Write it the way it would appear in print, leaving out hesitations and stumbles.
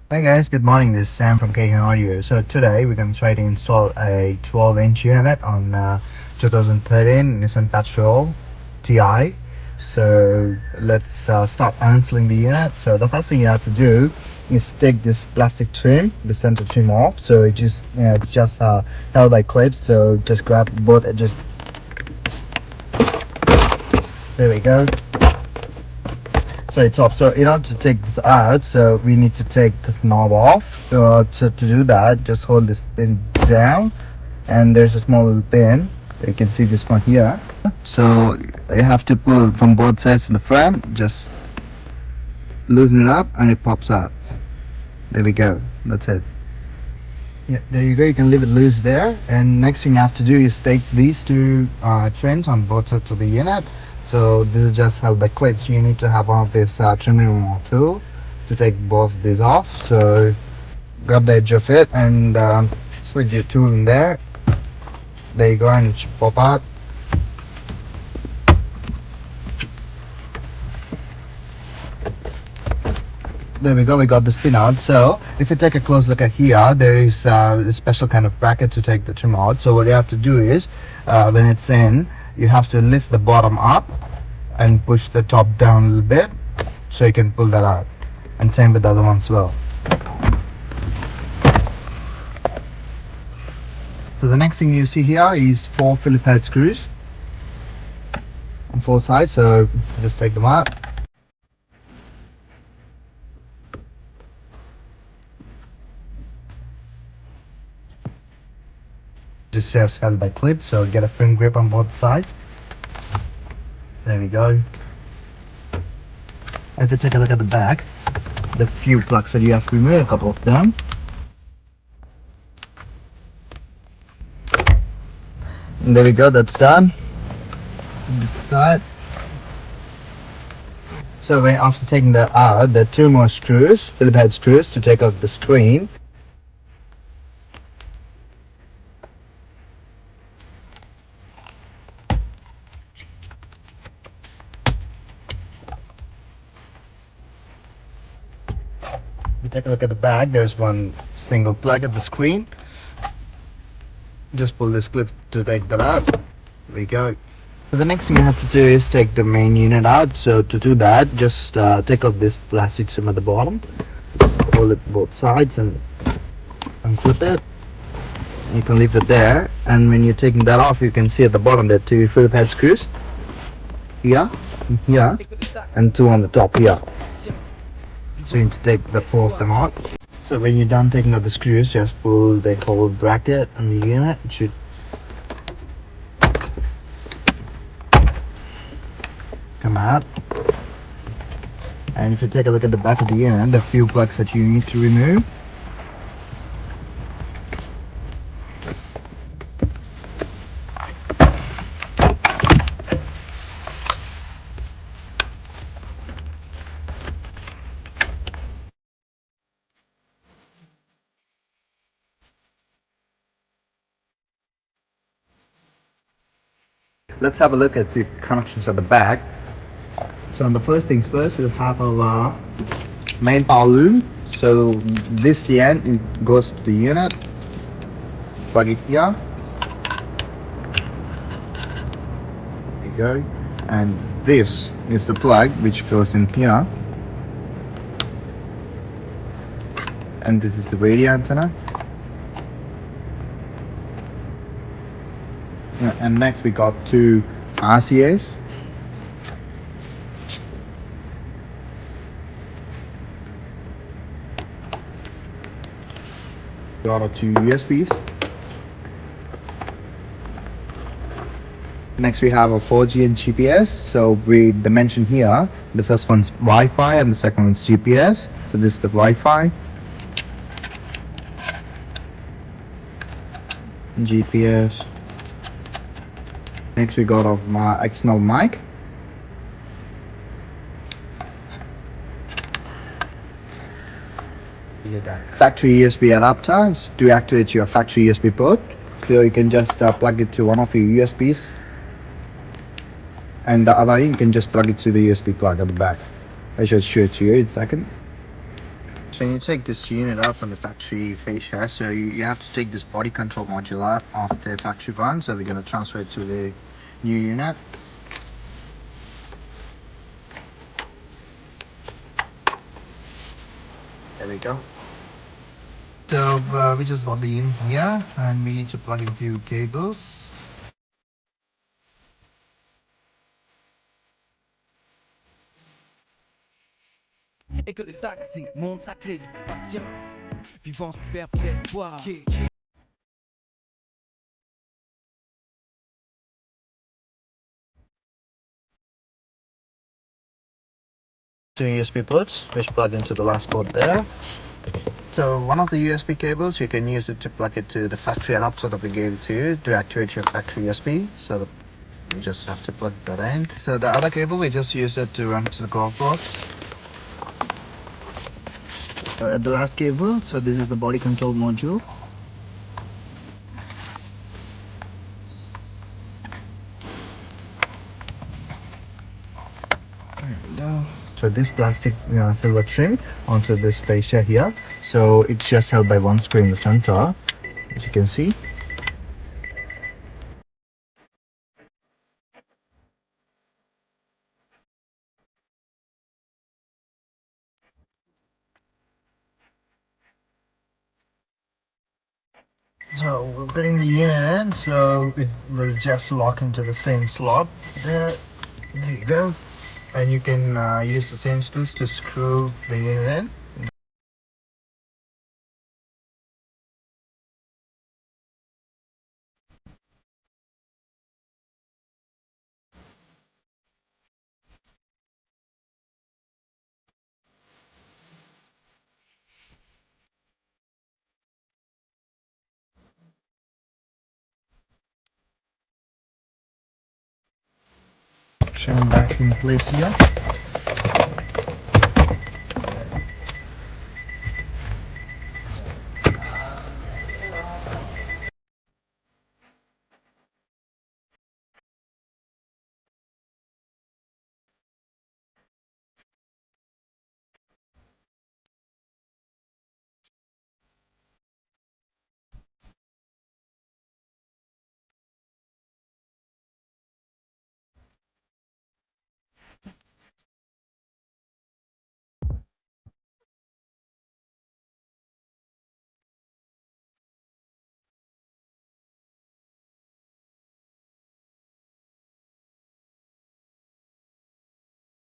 Hi guys, good morning. This is Sam from Kayhan Audio. So today we're going to try to install a 12-inch unit on 2013 Nissan Patrol Ti. So let's start installing the unit. So the first thing you have to do is take this plastic trim, the center trim off. So it's just held by clips. So just grab both edges. There we go. So it's off. So in order to take this out, so we need to take this knob off. To do that, just hold this pin down, and there's a small little pin. You can see this one here. So you have to pull from both sides in the front. Just loosen it up, and it pops out. There we go. That's it. Yeah, there you go. You can leave it loose there. And next thing you have to do is take these two trims on both sides of the unit. So this is just held by clips. You need to have one of this trim removal tool to take both of these off. So grab the edge of it and switch your tool in there. There you go, and it should pop out. There we go, we got this pin out. So if you take a close look at here, there is a special kind of bracket to take the trim out. So what you have to do is when it's in, you have to lift the bottom up and push the top down a little bit so you can pull that out, and same with the other one as well. So the next thing you see here is 4 Phillips head screws on 4 sides. So just take them out. This is held by clips, so get a firm grip on both sides. There we go. If you take a look at the back, the few plugs that you have to remove, a couple of them. And there we go, that's done. This side. So after taking that out, there are 2 more screws, Phillips head screws, to take out the screen. If you take a look at the back, there's one single plug at the screen. Just pull this clip to take that out. There we go. So the next thing you have to do is take the main unit out. So to do that, just take off this plastic trim at the bottom. Just hold it both sides and unclip it. You can leave it there. And when you're taking that off, you can see at the bottom there are 2 Phillips head screws. Here, here, and 2 on the top here. So you need to take the 4 of them out. So when you're done taking out the screws, just pull the whole bracket on the unit. It should come out. And if you take a look at the back of the unit, the few plugs that you need to remove. Let's have a look at the connections at the back. So on the first things first, we'll have our main power loom. So this end it goes to the unit. Plug it here. There you go. And this is the plug which goes in here. And this is the radio antenna. And next we got 2 RCAs. Got our 2 USBs. Next we have a 4G and GPS. So we dimension here, the first one's Wi-Fi and the second one's GPS. So this is the Wi-Fi. GPS. Next we got our external mic. Factory USB adapters to activate your factory USB port. So you can just plug it to one of your USBs, and the other you can just plug it to the USB plug at the back. I should show it to you in a second. So you take this unit out from the factory fascia, so you have to take this body control module out of the factory one. So we're going to transfer it to the new unit. There we go. So we just got the in here, and we need to plug in a few cables. Et que le taxi monte sa clé du patient, vivant super peut-être. Two USB ports which plug into the last port there. So one of the USB cables, you can use it to plug it to the factory adapter that we gave it to you to activate your factory USB. So you just have to plug that in. So the other cable, we just use it to run to the golf box. The last cable, so this is the body control module. There we go. So this plastic silver trim onto this fascia here. So it's just held by one screw in the center, as you can see. So we're putting the unit in, so it will just lock into the same slot. There you go. And you can use the same screws to screw the unit in. Trim back in place here.